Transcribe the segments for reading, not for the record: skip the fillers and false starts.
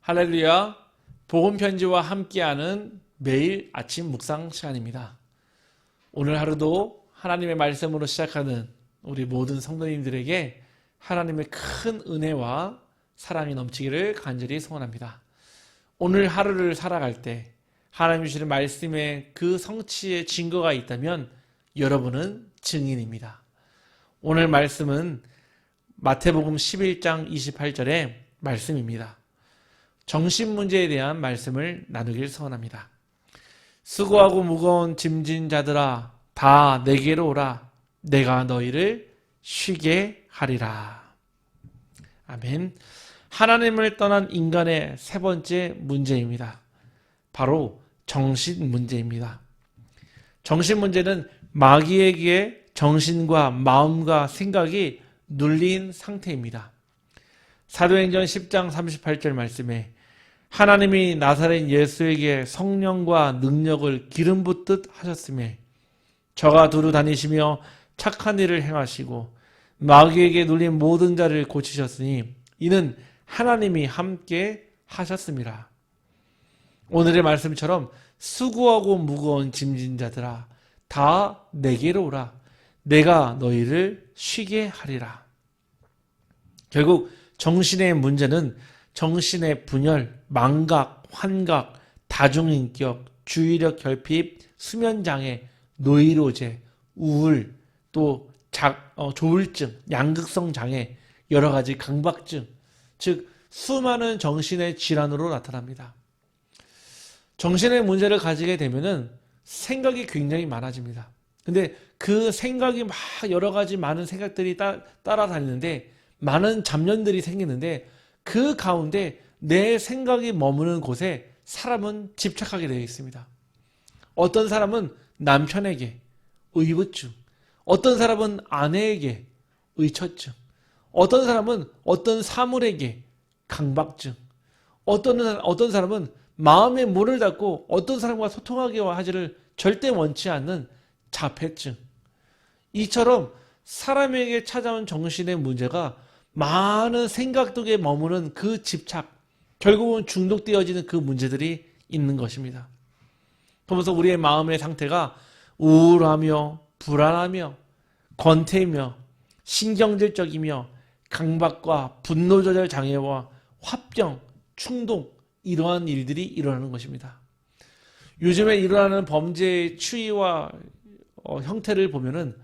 할렐루야. 복음 편지와 함께하는 매일 아침 묵상 시간입니다. 오늘 하루도 하나님의 말씀으로 시작하는 우리 모든 성도님들에게 하나님의 큰 은혜와 사랑이 넘치기를 간절히 소원합니다. 오늘 하루를 살아갈 때 하나님 주시는 말씀에 그 성취의 증거가 있다면 여러분은 증인입니다. 오늘 말씀은 마태복음 11장 28절의 말씀입니다. 정신 문제에 대한 말씀을 나누길 소원합니다. 수고하고 무거운 짐진 자들아 다 내게로 오라. 내가 너희를 쉬게 하리라. 아멘. 하나님을 떠난 인간의 세 번째 문제입니다. 바로 정신 문제입니다. 정신 문제는 마귀에게 정신과 마음과 생각이 눌린 상태입니다. 사도행전 10장 38절 말씀에 하나님이 나사렛 예수에게 성령과 능력을 기름 붓듯 하셨으며 저가 두루 다니시며 착한 일을 행하시고 마귀에게 눌린 모든 자를 고치셨으니 이는 하나님이 함께 하셨습니다. 오늘의 말씀처럼 수고하고 무거운 짐진 자들아 다 내게로 오라. 내가 너희를 쉬게 하리라. 결국 정신의 문제는 정신의 분열, 망각, 환각, 다중인격, 주의력 결핍, 수면장애, 노이로제, 우울, 또 조울증, 양극성 장애, 여러 가지 강박증, 즉 수많은 정신의 질환으로 나타납니다. 정신의 문제를 가지게 되면은 생각이 굉장히 많아집니다. 근데 그 생각이 막 여러 가지 많은 생각들이 따라다니는데 많은 잡념들이 생기는데 그 가운데 내 생각이 머무는 곳에 사람은 집착하게 되어 있습니다. 어떤 사람은 남편에게 의부증, 어떤 사람은 아내에게 의처증, 어떤 사람은 어떤 사물에게 강박증, 어떤 사람은 마음의 문을 닫고 어떤 사람과 소통하게 하지를 절대 원치 않는 자폐증. 이처럼 사람에게 찾아온 정신의 문제가 많은 생각 속에 머무는 그 집착, 결국은 중독되어지는 그 문제들이 있는 것입니다. 그러면서 우리의 마음의 상태가 우울하며 불안하며 권태이며 신경질적이며 강박과 분노 조절 장애와 화병, 충동 이러한 일들이 일어나는 것입니다. 요즘에 일어나는 범죄의 추이와 형태를 보면은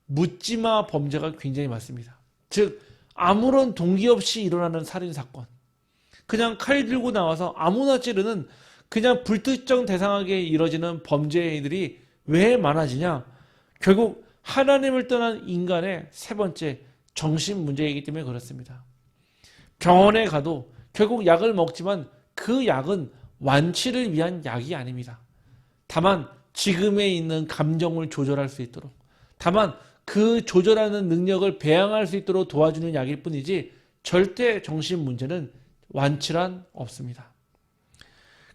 묻지마 범죄가 굉장히 많습니다. 즉 아무런 동기 없이 일어나는 살인사건, 그냥 칼 들고 나와서 아무나 찌르는 그냥 불특정 대상하게 이뤄지는 범죄들이 왜 많아지냐? 결국 하나님을 떠난 인간의 세 번째 정신 문제이기 때문에 그렇습니다. 병원에 가도 결국 약을 먹지만 그 약은 완치를 위한 약이 아닙니다. 다만 지금에 있는 감정을 조절할 수 있도록, 다만 그 조절하는 능력을 배양할 수 있도록 도와주는 약일 뿐이지 절대 정신 문제는 완치란 없습니다.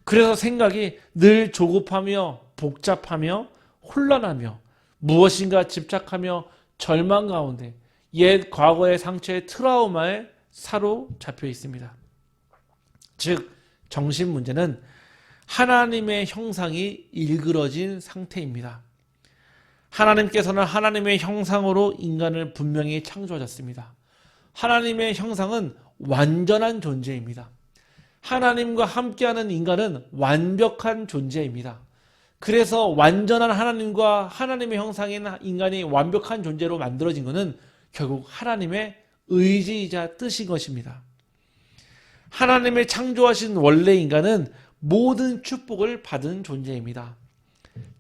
그래서 생각이 늘 조급하며 복잡하며 혼란하며 무엇인가 집착하며 절망 가운데 옛 과거의 상처의 트라우마에 사로잡혀 있습니다. 즉 정신 문제는 하나님의 형상이 일그러진 상태입니다. 하나님께서는 하나님의 형상으로 인간을 분명히 창조하셨습니다. 하나님의 형상은 완전한 존재입니다. 하나님과 함께하는 인간은 완벽한 존재입니다. 그래서 완전한 하나님과 하나님의 형상인 인간이 완벽한 존재로 만들어진 것은 결국 하나님의 의지이자 뜻인 것입니다. 하나님의 창조하신 원래 인간은 모든 축복을 받은 존재입니다.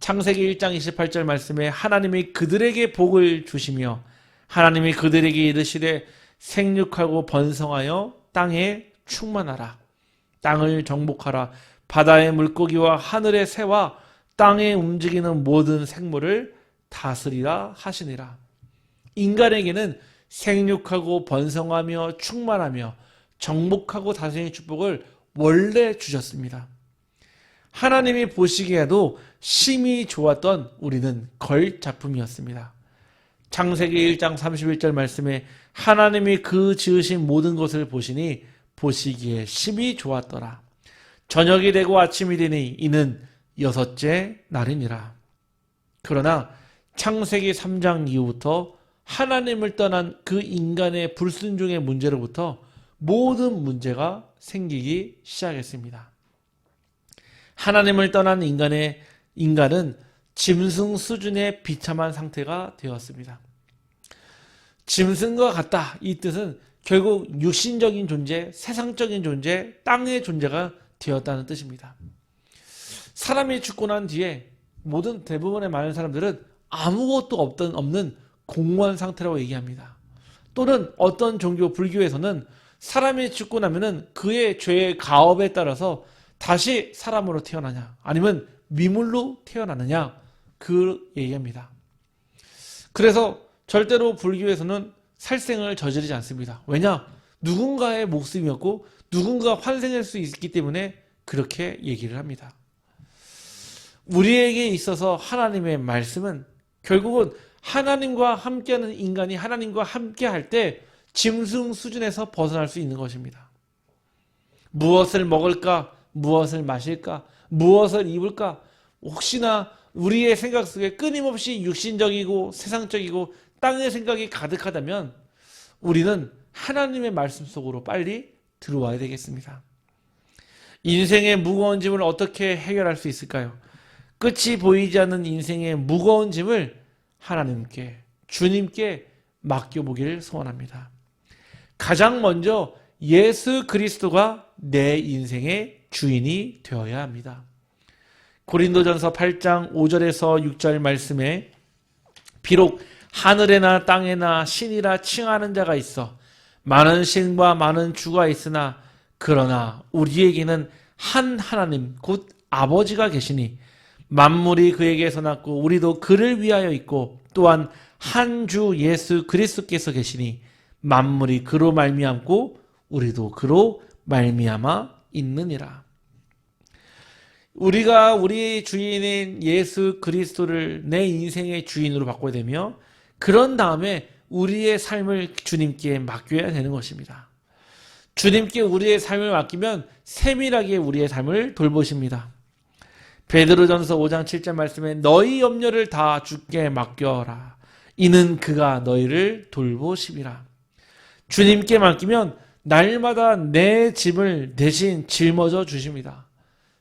창세기 1장 28절 말씀에 하나님이 그들에게 복을 주시며 하나님이 그들에게 이르시되 생육하고 번성하여 땅에 충만하라. 땅을 정복하라. 바다의 물고기와 하늘의 새와 땅에 움직이는 모든 생물을 다스리라 하시니라. 인간에게는 생육하고 번성하며 충만하며 정복하고 다스리는 축복을 원래 주셨습니다. 하나님이 보시기에도 심히 좋았던 우리는 걸 작품이었습니다. 창세기 1장 31절 말씀에 하나님이 그 지으신 모든 것을 보시니 보시기에 심히 좋았더라. 저녁이 되고 아침이 되니 이는 여섯째 날이니라. 그러나 창세기 3장 이후부터 하나님을 떠난 그 인간의 불순종의 문제로부터 모든 문제가 생기기 시작했습니다. 하나님을 떠난 인간은 짐승 수준의 비참한 상태가 되었습니다. 짐승과 같다, 이 뜻은 결국 육신적인 존재, 세상적인 존재, 땅의 존재가 되었다는 뜻입니다. 사람이 죽고 난 뒤에 대부분의 많은 사람들은 아무것도 없는 공허한 상태라고 얘기합니다. 또는 어떤 종교, 불교에서는 사람이 죽고 나면은 그의 죄의 가업에 따라서 다시 사람으로 태어나냐, 아니면 미물로 태어나느냐, 그 얘기합니다. 그래서 절대로 불교에서는 살생을 저지르지 않습니다. 왜냐? 누군가의 목숨이었고 누군가 환생할 수 있기 때문에 그렇게 얘기를 합니다. 우리에게 있어서 하나님의 말씀은 결국은 하나님과 함께하는 인간이 하나님과 함께할 때 짐승 수준에서 벗어날 수 있는 것입니다. 무엇을 먹을까? 무엇을 마실까? 무엇을 입을까? 혹시나 우리의 생각 속에 끊임없이 육신적이고 세상적이고 땅의 생각이 가득하다면 우리는 하나님의 말씀 속으로 빨리 들어와야 되겠습니다. 인생의 무거운 짐을 어떻게 해결할 수 있을까요? 끝이 보이지 않는 인생의 무거운 짐을 하나님께, 주님께 맡겨보기를 소원합니다. 가장 먼저 예수 그리스도가 내 인생의 주인이 되어야 합니다. 고린도전서 8장 5절에서 6절 말씀에 비록 하늘에나 땅에나 신이라 칭하는 자가 있어 많은 신과 많은 주가 있으나 그러나 우리에게는 한 하나님 곧 아버지가 계시니 만물이 그에게서 났고 우리도 그를 위하여 있고 또한 한 주 예수 그리스도께서 계시니 만물이 그로 말미암고 우리도 그로 말미암아 있느니라. 우리가 우리의 주인인 예수 그리스도를 내 인생의 주인으로 바꿔야 되며 그런 다음에 우리의 삶을 주님께 맡겨야 되는 것입니다. 주님께 우리의 삶을 맡기면 세밀하게 우리의 삶을 돌보십니다. 베드로전서 5장 7절 말씀에 너희 염려를 다 주께 맡겨라. 이는 그가 너희를 돌보심이라. 주님께 맡기면 날마다 내 짐을 대신 짊어져 주십니다.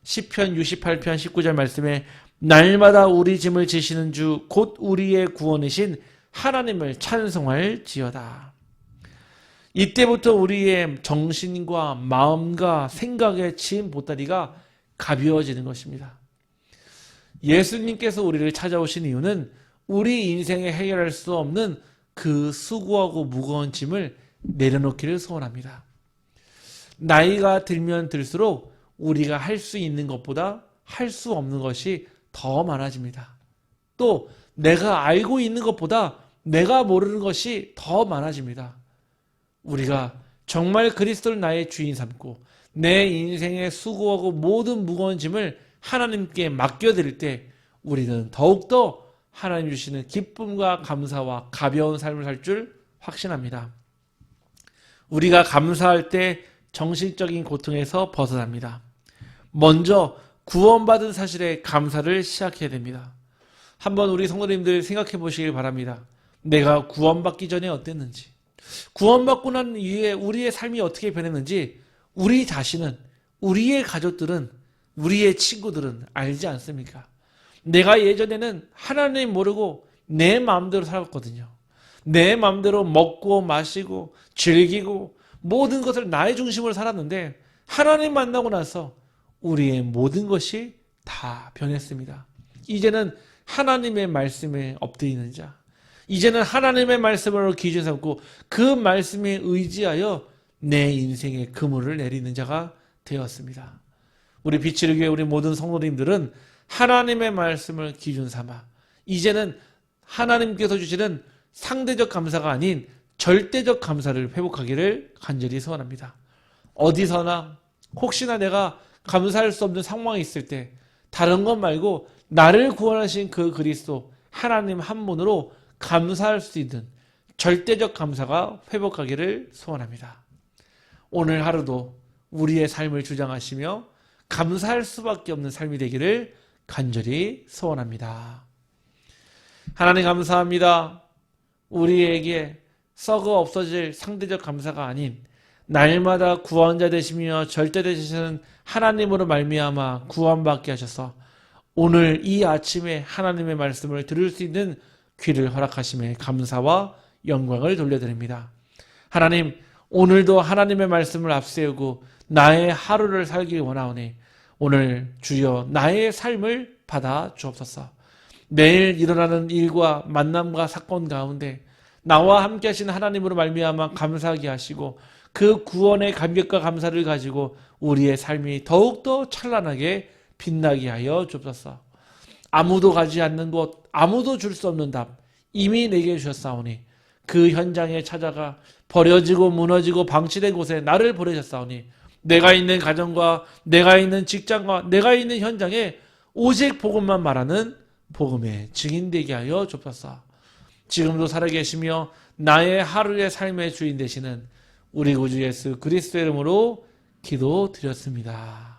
시편 68편 19절 말씀에 날마다 우리 짐을 지시는 주 곧 우리의 구원이신 하나님을 찬송할지어다. 이때부터 우리의 정신과 마음과 생각의 짐 보따리가 가벼워지는 것입니다. 예수님께서 우리를 찾아오신 이유는 우리 인생에 해결할 수 없는 그 수고하고 무거운 짐을 내려놓기를 소원합니다. 나이가 들면 들수록 우리가 할 수 있는 것보다 할 수 없는 것이 더 많아집니다. 또 내가 알고 있는 것보다 내가 모르는 것이 더 많아집니다. 우리가 정말 그리스도를 나의 주인 삼고 내 인생에 수고하고 모든 무거운 짐을 하나님께 맡겨드릴 때 우리는 더욱더 하나님 주시는 기쁨과 감사와 가벼운 삶을 살 줄 확신합니다. 우리가 감사할 때 정신적인 고통에서 벗어납니다. 먼저 구원받은 사실에 감사를 시작해야 됩니다. 한번 우리 성도님들 생각해 보시길 바랍니다. 내가 구원받기 전에 어땠는지, 구원받고 난 이후에 우리의 삶이 어떻게 변했는지 우리 자신은, 우리의 가족들은, 우리의 친구들은 알지 않습니까? 내가 예전에는 하나님 모르고 내 마음대로 살았거든요. 내 마음대로 먹고 마시고 즐기고 모든 것을 나의 중심으로 살았는데 하나님 만나고 나서 우리의 모든 것이 다 변했습니다. 이제는 하나님의 말씀에 엎드리는 자, 이제는 하나님의 말씀으로 기준 삼고 그 말씀에 의지하여 내 인생의 그물을 내리는 자가 되었습니다. 우리 빛의 교회 우리 모든 성도님들은 하나님의 말씀을 기준 삼아 이제는 하나님께서 주시는 상대적 감사가 아닌 절대적 감사를 회복하기를 간절히 소원합니다. 어디서나 혹시나 내가 감사할 수 없는 상황이 있을 때 다른 것 말고 나를 구원하신 그 그리스도 하나님 한 분으로 감사할 수 있는 절대적 감사가 회복하기를 소원합니다. 오늘 하루도 우리의 삶을 주장하시며 감사할 수밖에 없는 삶이 되기를 간절히 소원합니다. 하나님 감사합니다. 우리에게 썩어 없어질 상대적 감사가 아닌 날마다 구원자 되시며 절대 되시는 하나님으로 말미암아 구원받게 하셔서 오늘 이 아침에 하나님의 말씀을 들을 수 있는 귀를 허락하심에 감사와 영광을 돌려드립니다. 하나님, 오늘도 하나님의 말씀을 앞세우고 나의 하루를 살기 원하오니 오늘 주여 나의 삶을 받아 주옵소서. 매일 일어나는 일과 만남과 사건 가운데 나와 함께 하신 하나님으로 말미암아 감사하게 하시고 그 구원의 감격과 감사를 가지고 우리의 삶이 더욱더 찬란하게 빛나게 하여 주옵소서. 아무도 가지 않는 곳, 아무도 줄 수 없는 답 이미 내게 주셨사오니 그 현장에 찾아가 버려지고 무너지고 방치된 곳에 나를 보내셨사오니 내가 있는 가정과 내가 있는 직장과 내가 있는 현장에 오직 복음만 말하는 복음의 증인되게 하여 주옵소서. 지금도 살아계시며 나의 하루의 삶의 주인 되시는 우리 구주 예수 그리스도의 이름으로 기도드렸습니다.